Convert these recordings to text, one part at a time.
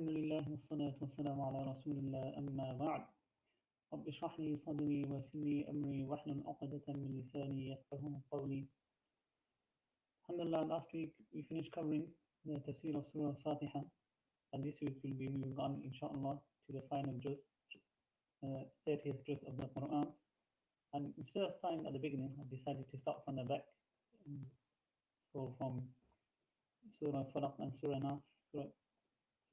الحمد لله والصلاة والسلام على رسول الله أما بعد رب اشرح لي صدري ويسر لي أمري واحلل عقدة من لساني يفقهوا قولي. Alhamdulillah, last week we finished covering the Tafseer of Surah Fatiha, and this week we'll be moving on inshallah to the final juz, 30th juz of the Quran. And instead of starting at the beginning, I decided to start from the back. So from Surah Falaq and Surah Nas.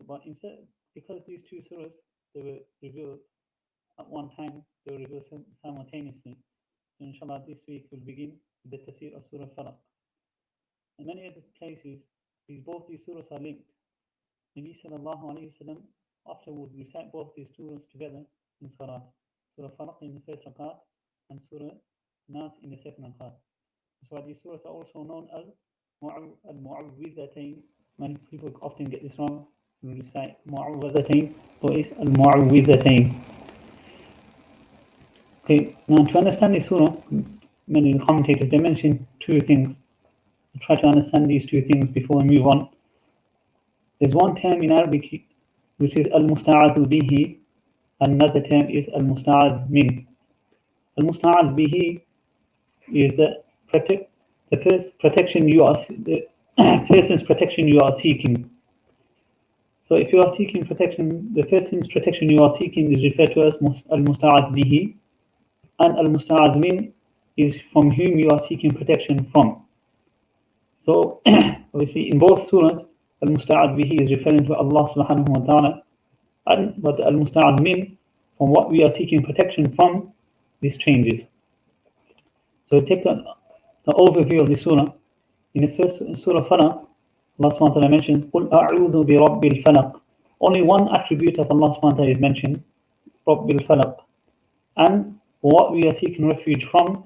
But instead, because these two surahs, they were revealed at one time, they were revealed simultaneously. So inshallah this week we'll begin with the Tafseer of Surah Falaq. In many other places, both these surahs are linked. Nabi sallallahu alayhi wa sallam afterward recite both these surahs together in Salah. Surah Falaq in the first rakat and Surah Nas in the second rakat. That's why these surahs are also known as al-mu'awwidhatayn. Many people often get this wrong. We recite mu'awwidhatayn, or is al-mu'awwidhatayn. Okay, now to understand this surah, many commentators, they mention two things. I'll try to understand these two things before we move on. There's one term in Arabic which is al-musta'adhu bihi, another term is al-musta'adh min. Al-musta'adh bihi is the person's protection you are seeking. So if you are seeking protection, the person's protection you are seeking is referred to as al-musta'adh bihi, and al-musta'adh min is from whom you are seeking protection from. So obviously in both surahs, al-musta'adh bihi is referring to Allah subhanahu wa ta'ala, but al-musta'adh min, from what we are seeking protection from, this changes. So take the overview of the surah. In the first Surah Falaq, Allah subhanahu wa ta'ala mentions, قُلْ أَعُوذُ بِرَبِّ الْفَلَقِ. Only one attribute of Allah subhanahu wa ta'ala is mentioned, رَبِّ الْفَلَقِ. And what we are seeking refuge from,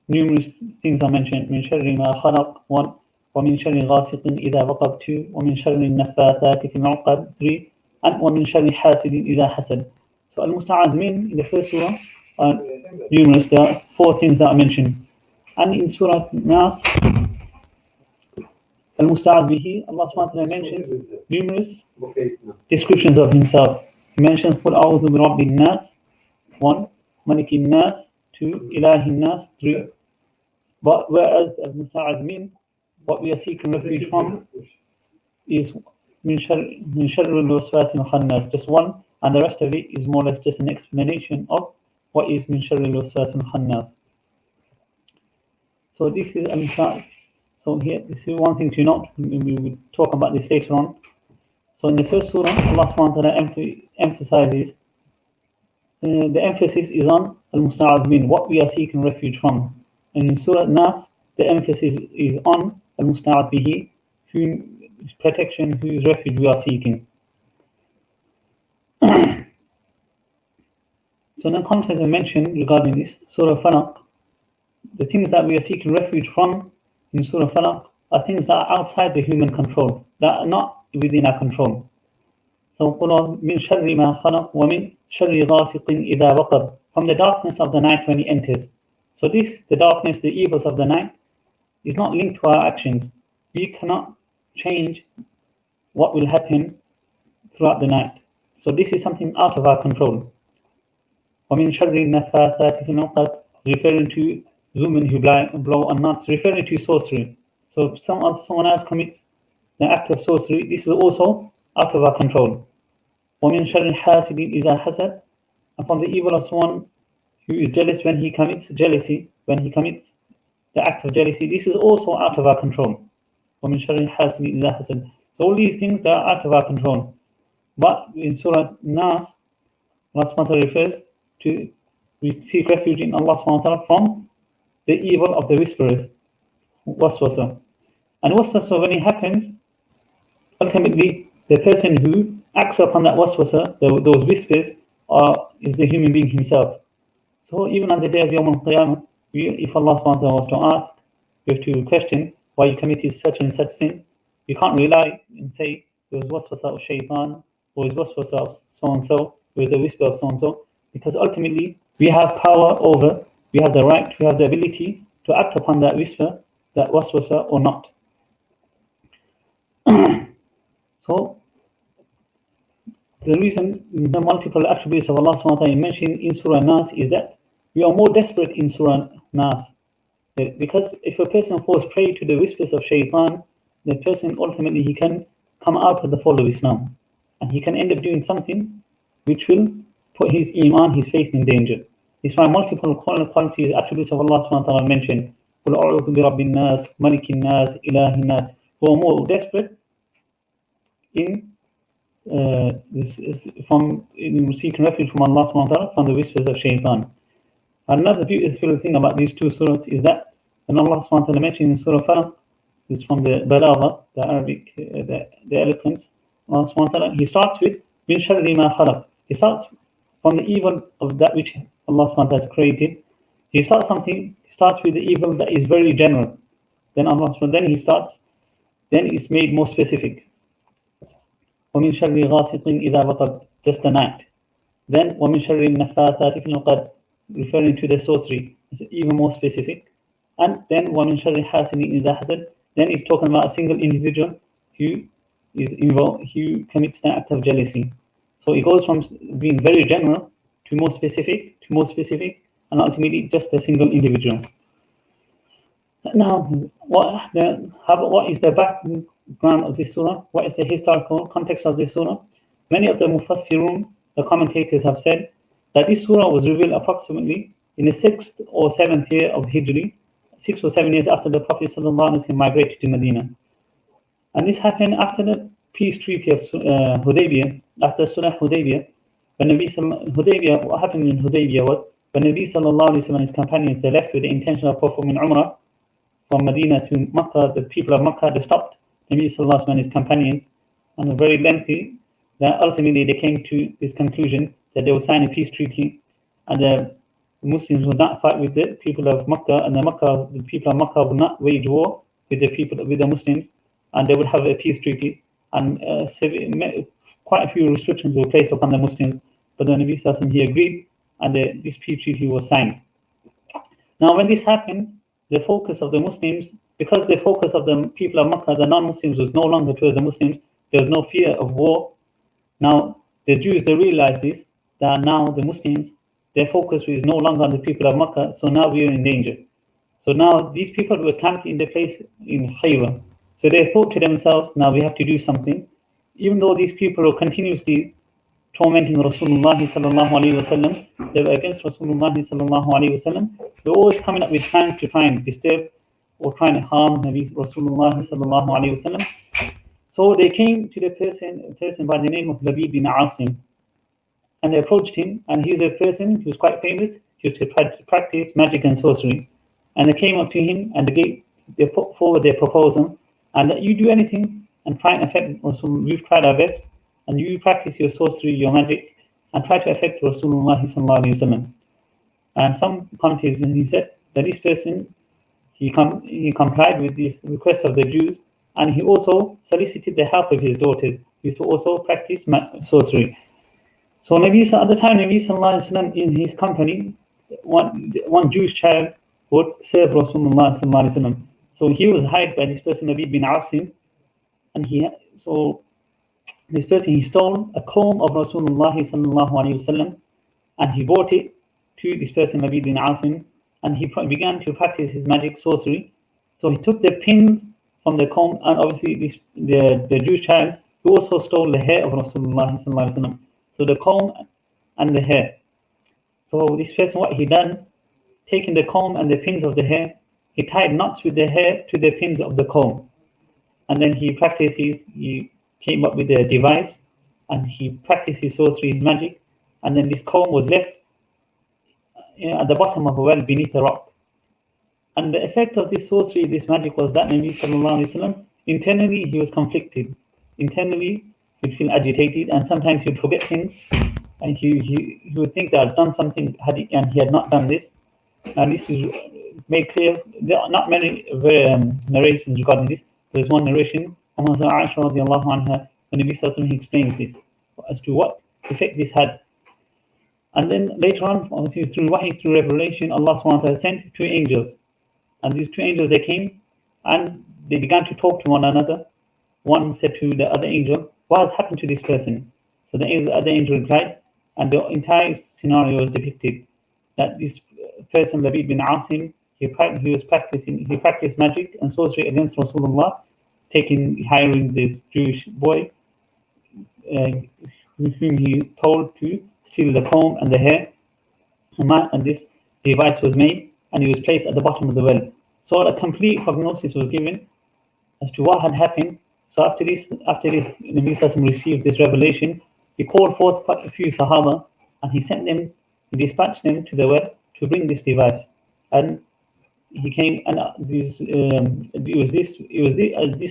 numerous things are mentioned. مِنْ شَرِّ مَا خَلَقْ 1, وَمِنْ شَرِّ غَاسِقٍ إِذَا وَقَبْ 2, وَمِنْ شَرِّ النَّفَّاثَاتِ فِي الْعُقَدِ 3, and وَمِنْ شَرِّ حَاسِدٍ إِذَا حَسَدَ. So al-musta'adh min in the first surah are numerous. There are 4 things that are mentioned. And in Surah Nas, al-musta'adh bihi, Allah subhanahu wa ta'ala mentions numerous descriptions of himself. He mentions قُلْ أَعُوذُ بِرَبِّ النَّاسِ 1, مَلِكِ النَّاسِ 2, إِلَهِ النَّاسِ 3. But whereas al-musta'adh min, what we are seeking refuge from, is مِنْ شَرِّ الْوَسْوَاسِ الْخَنَّاسِ, just 1, and the rest of it is more or less just an explanation of what is مِنْ شَرِّ الْوَسْوَاسِ الْخَنَّاسِ. So this is al-musta'adh. So here, this is one thing to note. We will talk about this later on. So in the first surah, Allah subhanahu wa ta'ala emphasizes, the emphasis is on al-musta'adh min, what we are seeking refuge from. And in Surah Nas, the emphasis is on al-musta'adh bihi, whose protection, whose refuge we are seeking. So the context I mentioned regarding this, Surah Falaq, the things that we are seeking refuge from in Surah Falaq are things that are outside the human control, that are not within our control. So قُلْ مِنْ شَرِّ مَا خَلَقْ وَمِنْ شَرِّ غَاسِقٍ إِذَا وَقَبْ, from the darkness of the night when it enters. So the darkness, the evils of the night, is not linked to our actions. We cannot change what will happen throughout the night. So this is something out of our control. وَمِنْ شَرِّ النَّفَّاثَاتِ فِي الْعُقَدِ, referring to women who blow on knots, referring to sorcery. So if someone else commits the act of sorcery, this is also out of our control. وَمِنْ شَرِّ حَاسِدٍ إِذَا حَسَدَ, and from the evil of someone who is jealous when he commits jealousy, when he commits the act of jealousy, this is also out of our control. وَمِنْ شَرِّ حَاسِدٍ إِذَا حَسَدَ. So all these things that are out of our control. But in Surah Nas, Allah subhanahu wa ta'ala refers to, we seek refuge in Allah subhanahu wa ta'ala from the evil of the whisperers, waswasa. And waswasa, when it happens, ultimately the person who acts upon that waswasa, those whispers, is the human being himself. So even on the day of Yawm al-Qiyamah, if Allah subhanahu wa ta'ala was to ask, we have to question why you committed such and such sin. You can't rely and say it was waswasa of shaitan, or it was waswasa of so-and-so, or the whisper of so-and-so, because ultimately we have power over, we have the right, we have the ability to act upon that whisper, that waswasa or not. So The reason the multiple attributes of Allah subhanahu wa ta'ala mentioned in Surah Nas is that we are more desperate in Surah Nas. Because if a person falls prey to the whispers of shaitan, the person ultimately he can come out of the fold of Islam. And he can end up doing something which will put his iman, his faith in danger. It's why multiple qualities, attributes of Allah subhanahu wa ta'ala mentioned. قُلْ أَعُوذُ بِرَبِّ النَّاسِ مَلِكِ النَّاسِ إِلَهِ النَّاسِ. Who are more desperate in seeking refuge from Allah subhanahu wa ta'ala from the whispers of shaitan. Another beautiful thing about these two surahs is that when Allah subhanahu wa ta'ala mentioned in Surah Falaq, it's from the Balagha, the Arabic, the eloquence, Allah subhanahu wa ta'ala, he starts with min sharri ma khalaq. He starts from the evil of that which Allah subhanahu wa ta'ala has created. He starts with the evil that is very general. Then then it's made more specific. وَمِن شَرِّ غَاسِقٍ إِذَا وَقَبْ, just the night. Then وَمِن شَرِّ النَّفَّاثَاتِ فِي الْعُقَدِ, referring to the sorcery. It's even more specific. And then وَمِن شَرِّ حَاسِدٍ إِذَا حَسَدَ, then he's talking about a single individual who is involved, who commits the act of jealousy. So it goes from being very general to more specific, and ultimately just a single individual. Now, what is the background of this surah? What is the historical context of this surah? Many of the mufassirun, the commentators, have said that this surah was revealed approximately in the 6th or 7th year of Hijri, 6 or 7 years after the Prophet ﷺ migrated to Medina. And this happened after the peace treaty of Hudaybiyah, after Surah Hudaybiyah. What happened in Hudaybiyah was when Nabi ﷺ and his companions, they left with the intention of performing Umrah from Medina to Makkah. The people of Makkah, they stopped Nabi ﷺ and his companions, and very lengthy, that ultimately they came to this conclusion that they would sign a peace treaty, and the Muslims would not fight with the people of Makkah, and the people of Makkah would not wage war with the Muslims, and they would have a peace treaty, and quite a few restrictions were placed upon the Muslims, but the Nabi Sallallahu Alaihi Wasallam, he agreed, and this peace treaty was signed. Now when this happened, the focus of the Muslims, because the focus of the people of Makkah, the non-Muslims, was no longer towards the Muslims, there was no fear of war. Now the Jews, they realized this, that now the Muslims, their focus is no longer on the people of Makkah, so now we are in danger. So now these people were camped in the place in Khaybar. So they thought to themselves, now we have to do something. Even though these people were continuously tormenting Rasulullah sallallahu alaihi wasallam, they were against Rasulullah sallallahu alaihi wasallam. They were always coming up with plans to try and disturb or trying to harm Nabi Rasulullah sallallahu alaihi wasallam. So they came to the person by the name of Labid bin Asim, and they approached him, and he's a person who's quite famous. He used to practice magic and sorcery, and they came up to him and they put forward their proposal, and that you do anything and try and affect Rasul. We've tried our best, and you practice your sorcery, your magic, and try to affect Rasulullah sallallahu alaihi wasallam. And some commentators, he said that this person, he complied with this request of the Jews, and he also solicited the help of his daughters. He used to also practice sorcery. So at the time, Nabi sallallahu alaihi wasallam, in his company, one Jewish child would serve Rasulullah sallallahu alaihi wasallam. So he was hired by this person, Nabi bin Asim, and this person, he stole a comb of Rasulullah sallallahu alaihi wasallam, and he brought it to this person, Nabi bin Asim, and he began to practice his magic sorcery. So he took the pins from the comb, and obviously the Jewish child, who also stole the hair of Rasulullah sallallahu alaihi wasallam. So the comb and the hair. So this person, what he done, taking the comb and the pins of the hair, he tied knots with the hair to the pins of the comb. And then he came up with a device, and he practiced his sorcery, his magic, and then this comb was left at the bottom of a well beneath a rock. And the effect of this sorcery, this magic, was that Nabi sallallahu alaihi wasallam, internally he was conflicted. Internally he'd feel agitated, and sometimes he'd forget things, and he would think that I'd done something and he had not done this. And this is made clear. There are not many narrations regarding this. There's one narration, Aisha radiallahu anha, when Nabi sallallahu alaihi wasallam, he explains this as to what effect this had. And then later on, obviously through wahi, through revelation, Allah subhanahu wa ta'ala sent two angels. And these two angels, they came and they began to talk to one another. One said to the other angel, what has happened to this person? So the angel replied, and the entire scenario was depicted that this person, Labid bin Asim, he practiced magic and sorcery against Rasulullah, hiring this Jewish boy, whom he told to steal the comb and the hair, and this device was made, and he was placed at the bottom of the well. So a complete prognosis was given as to what had happened. So after this, Nabi Sallallahu received this revelation. He called forth quite a few Sahaba, and he dispatched them to the well to bring this device. And he came, and at this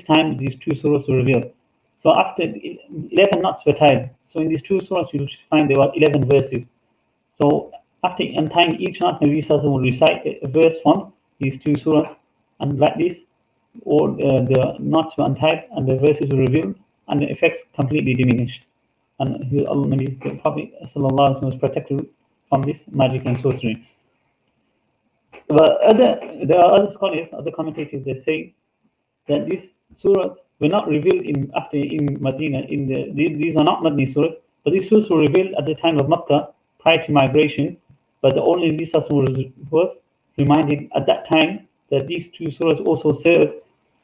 time these two surahs were revealed. So after 11 knots were tied. So in these two surahs you'll find there were 11 verses. So after untying each knot, Nabi Sallallahu would recite a verse from these two surahs, and like this, all the knots were untied and the verses were revealed, and the effects completely diminished. And the Prophet ﷺ was protected from this magic and sorcery. But there are other scholars, other commentators, that say that these surahs were not revealed in Medina. These are not Madni surahs, but these surahs were revealed at the time of Makkah, prior to migration. But the only Nabi was reminded at that time that these two surahs also serve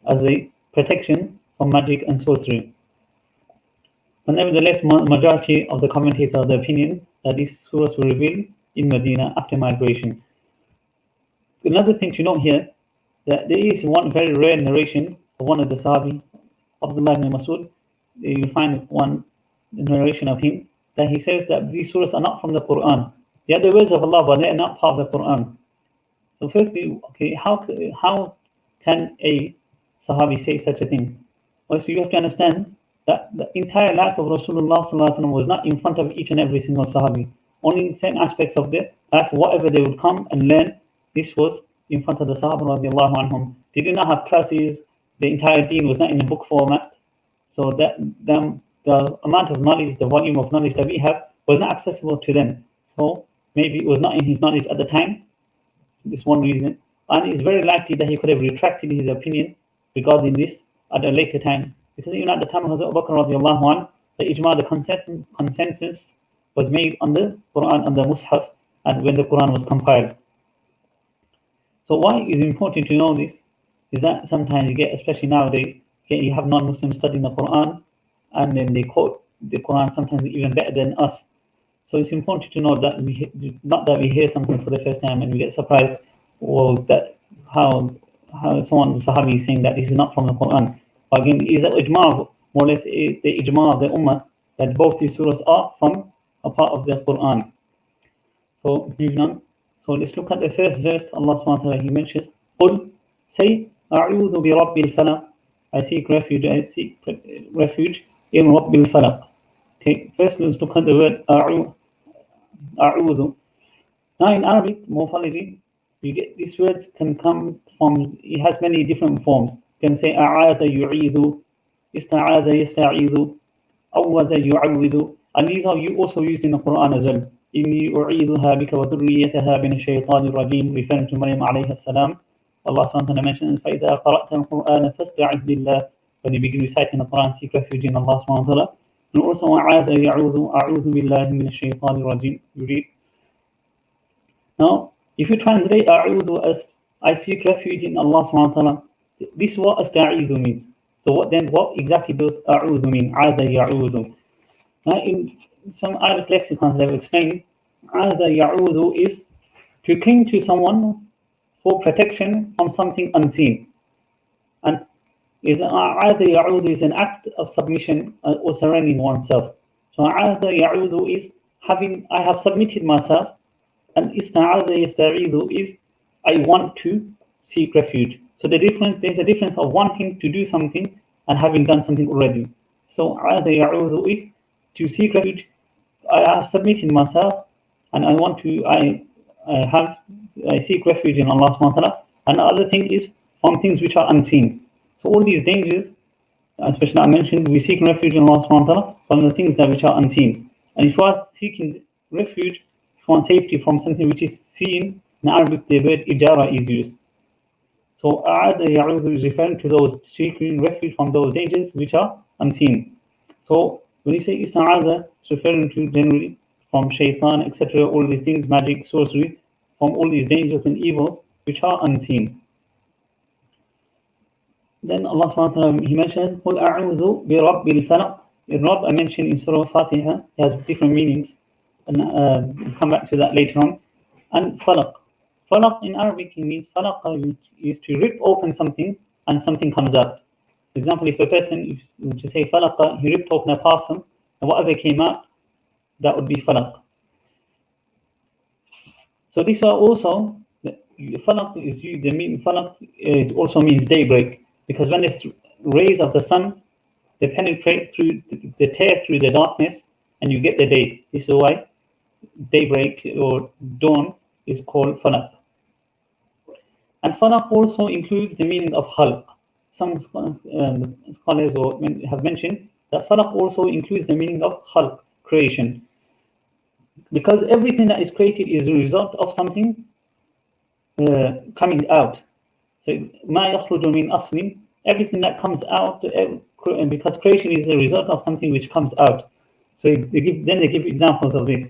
as a protection from magic and sorcery. But nevertheless, majority of the commentators are of the opinion that these surahs were revealed in Medina after migration. Another thing to note here, that there is one very rare narration of one of the Sahabi, Abdullah ibn Masud. You find one narration of him that he says that these surahs are not from the Quran. They are the words of Allah, but they are not part of the Quran. So firstly, okay, how can a Sahabi say such a thing? Well, so you have to understand that the entire life of Rasulullah ﷺ was not in front of each and every single Sahabi. Only in certain aspects of the life, whatever they would come and learn, this was in front of the Sahaba radiallahu anhum. They did not have classes. The entire deen was not in a book format. So that the amount of knowledge, the volume of knowledge that we have was not accessible to them. So maybe it was not in his knowledge at the time. This is one reason. And it's very likely that he could have retracted his opinion regarding this at a later time. Because even at the time of Hazrat Abu Bakr radiallahu anhu, the ijma, the consensus was made on the Quran, on the Mus'haf, and when the Quran was compiled. So why it is important to know this is that sometimes you get, especially nowadays, you have non-Muslims studying the Quran, and then they quote the Quran sometimes even better than us. So it's important to know that not that we hear something for the first time and we get surprised, or that how someone, the Sahabi, is saying that this is not from the Quran. But again, is the ijma, more or less the ijma of the ummah, that both these surahs are from a part of the Quran. So moving on. So let's look at the first verse. Allah subhanahu wa ta'ala, he mentions, قُلْ, say, أَعُوذُ بِرَبِّ الْفَلَقِ, I seek refuge in رَبِّ الْفَلَقِ. Okay, first let's look at the word أَعُوذُ. Now in Arabic morphology, you get these words can come from, it has many different forms. You can say أَعَاذَ يُعِيذُ, إِسْتَعَاذَ يَسْتَعِيذُ, أَوَّذَ يُعَوِّذُ, and these are also used in the Quran as well. إِنِّي أُعِيذُهَا بِكَ وَذُرِّيَّتَهَا مِنَ الشَّيْطَانِ الرَّجِيمِ, referring to Maryam alayhi salam. Allah subhanahu wa ta'ala mentions, فَإِذَا قَرَأْتَ الْقُرْآنَ فَاسْتَعِذْ بِاللَّهِ, when you begin reciting the Quran, seek refuge in Allah subhanahu wa ta'ala. And also أَعَاذَ يَعُوذُ أَعُوذُ بِاللَّهِ مِنَ الشَّيْطَانِ الرَّجِيمِ, you read. Now, if you translate أَعُوذُ as I seek refuge in Allah subhanahu wa ta'ala, this is what أَسْتَعِيذُ means. So what exactly does أَعُوذُ mean? عَاذَ يَعُوذُ. Now in some Arabic lexicons they have explained, عَاذَ يَعُوذُ is to cling to someone for protection from something unseen. And عَاذَ يَعُوذُ is an act of submission or surrendering oneself. So عَاذَ يَعُوذُ is I have submitted myself, and إِسْتَعَاذَ يَسْتَعِيذُ is I want to seek refuge. So there's a difference of wanting to do something and having done something already. So عَاذَ يَعُوذُ is to seek refuge. I have submitted myself, and I seek refuge in Allah subhanahu wa ta'ala. And the other thing is from things which are unseen. So all these dangers, especially I mentioned, we seek refuge in Allah subhanahu wa ta'ala from the things which are unseen. And if you are seeking refuge, if you want safety from something which is seen, in Arabic the word ijara is used. So أَعَاذَ يَعُوذُ is referring to those seeking refuge from those dangers which are unseen. So When you say ista'adha, it's referring to generally from shaitan, etc., all these things, magic, sorcery, from all these dangers and evils which are unseen. Then Allah subhanahu wa ta'ala, He mentions, قُلْ أَعُوذُ بِرَبِّ الْفَلَقِ. In Rabb I mentioned in Surah Fatiha, it has different meanings, and we'll come back to that later on. And Falaq. Falaq in Arabic means falaq is to rip open something and something comes out. For example, if a person, if you say falaqa, he ripped open a parcel, and whatever came out, that would be falaq. So these are also, falaq is the meaning, falaq is also means daybreak, because when the rays of the sun, they penetrate through, they tear through the darkness, and you get the day. This is why daybreak or dawn is called falaq. And falaq also includes the meaning of khalq. Some scholars have mentioned that falaq also includes the meaning of khalq, creation. Because everything that is created is a result of something coming out. So, مَا يَخْرُجُ مِنْ أَصْلٍ, everything that comes out, because creation is a result of something which comes out. So they give examples of this.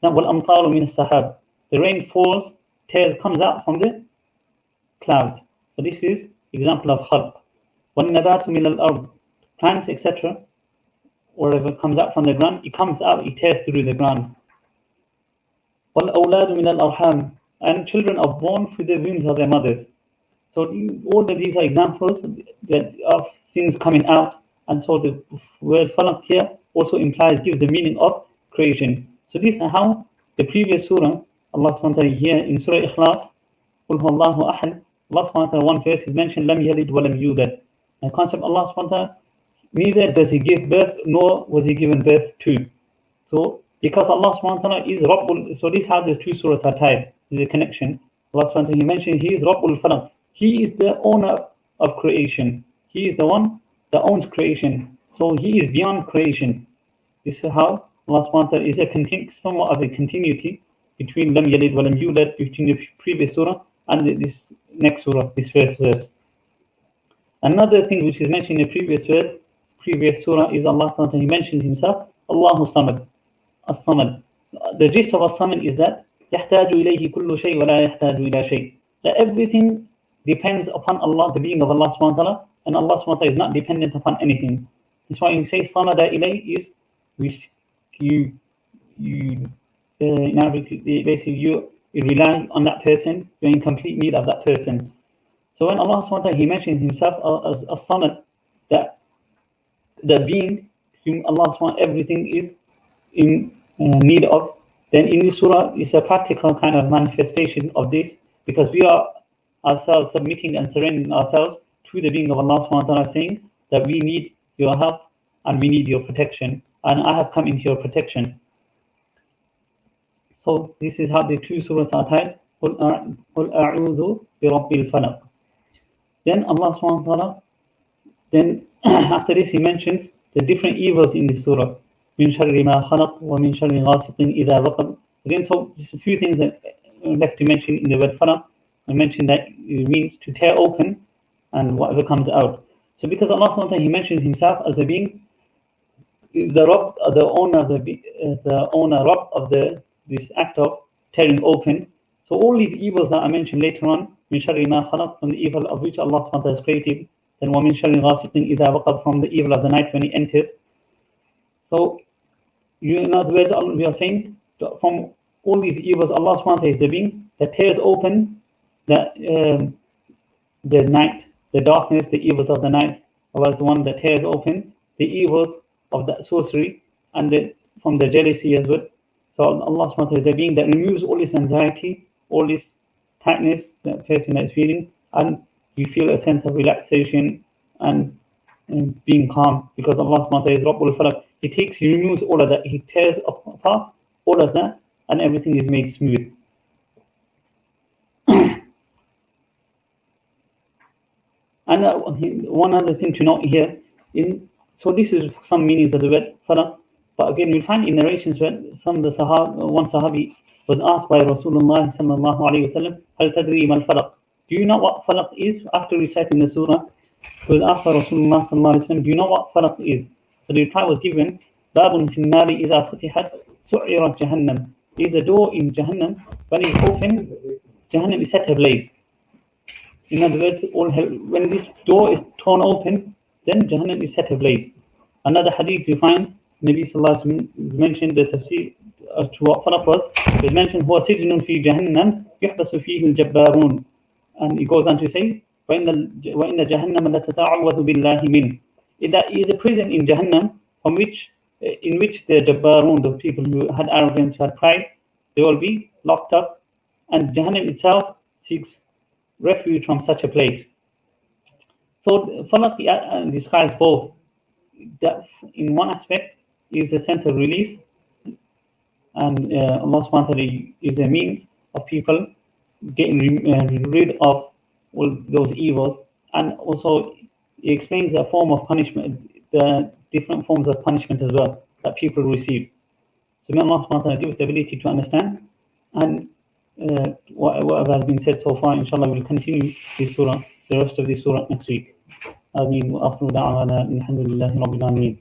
Now, وَالْأَمْطَارُ مِنَ السَّحَابِ, the rain falls, comes out from the cloud. So this is example of khalq. وَالنَّبَاتُ مِنَ الْأَرْضِ, plants, etc., whatever comes out from the ground, it comes out, it tears through the ground. وَالْأَوْلَادُ مِنَ الْأَرْحَامِ, and children are born through the wombs of their mothers. So all of these are examples of things coming out, and so the word falaq here also gives the meaning of creation. So this is how the previous surah, Allah subhanahu wa ta'ala here in Surah Ikhlas, قُلْ هُوَ اللَّهُ أَحَدٌ, Allah subhanahu wa ta'ala, one verse is mentioned, لَمْ يَلِدْ وَلَمْ يُولَدْ. The concept Allah subhanahu wa ta'ala, neither does He give birth nor was He given birth to. So because Allah subhanahu wa ta'ala is Rabbul, so this is how the two surahs are tied. This is a connection. Allah subhanahu wa ta'ala, He mentioned He is Rabbul Falaq. He is the owner of creation. He is the one that owns creation. So He is beyond creation. This is how Allah subhanahu wa ta'ala is somewhat of a continuity between Lam Yalid wa Lam Yulad, between the previous surah and this next surah, this first verse. Another thing which is mentioned in the previous surah is Allah subhanahu wa ta'ala, He mentions Himself, Allahu Samad. As-Samad. The gist of As-Samad is that يحتاج إليه كل شيء ولا يحتاج إلى شيء. That everything depends upon Allah, the being of Allah subhanahu wa ta'ala, and Allah subhanahu wa ta'ala is not dependent upon anything. That's why you say Samada ilayh is in Arabic, basically you rely on that person, you're in complete need of that person. So when Allah subhanahu wa ta'ala, He mentions Himself as As-Samad, that the being whom Allah subhanahu wa ta'ala, everything is in need of, then in this surah is a practical kind of manifestation of this, because we are ourselves submitting and surrendering ourselves to the being of Allah subhanahu wa ta'ala, saying that we need your help and we need your protection, and I have come into your protection. So this is how the two surahs are tied. قُلْ أَعُوذُ بِرَبِّ الْفَلَقِ. Then Allah subhanahu wa ta'ala, then after this He mentions the different evils in this surah. مِنْ شَرِّ مَا خَلَقْ وَمِنْ شَرِّ غَاسِقٍ إِذَا وَقَبْ. Again, so there's a few things that left to mention in the word falaq. I mentioned that it means to tear open and whatever comes out. So because Allah subhanahu wa ta'ala, He mentions Himself as a being, the Rabb, the owner Rabb of this act of tearing open. So all these evils that I mentioned later on, مِنْ شَرِّ مَا خَلَقْ, from the evil of which Allah subhanahu wa ta'ala has created, then وَمِنْ شَرِّ غَاسِقٍ إِذَا وَقَبْ, from the evil of the night when it enters. So in other words, we are saying from all these evils, Allah subhanahu wa ta'ala is the being that tears open the night, the darkness, the evils of the night. Allah is the one that tears open the evils of the sorcery and from the jealousy as well. So Allah subhanahu wa ta'ala is the being that removes all this anxiety, all this tightness that person is feeling, and you feel a sense of relaxation and being calm, because Allah subhanahu wa ta'ala is Rabbul Falaq. He removes all of that, He tears apart all of that, and everything is made smooth. And one other thing to note here, so this is some meanings of the word falaq, but again we'll find in narrations where one Sahabi was asked by Rasulullah sallallahu alayhi wa sallam, هل تدري ما الفلق? Do you know what falaq is? After reciting the surah, he was asked by Rasulullah sallallahu alayhi wa sallam, do you know what falaq is? So the reply was given باب في النار إذا فتحت سعرت جهنم. There is a door in Jahannam. When it's open, Jahannam is set ablaze. In other words, when this door is torn open, then Jahannam is set ablaze. Another hadith we find, Nabi Sallallahu Alaihi Wasallam mentioned the tafsir to what Falaq was. It mentioned, هو سجن في جهنم يحبس فيه الجبارون. And he goes on to say, وإن جهنم لتتعوذ بالله منه. That is a prison in Jahannam in which the Jabbarun, the people who had arrogance, who had pride, they will be locked up, and Jahannam itself seeks refuge from such a place. So Falaq describes both. That in one aspect is a sense of relief, and Allah subhanahu wa ta'ala is a means of people getting rid of all those evils, and also it explains a form of punishment, the different forms of punishment as well that people receive. So may Allah subhanahu wa ta'ala give us the ability to understand, and whatever has been said so far, inshallah we'll continue this surah, the rest of this surah next week. آمين وآخر دعوانا الحمد لله رب العالمين.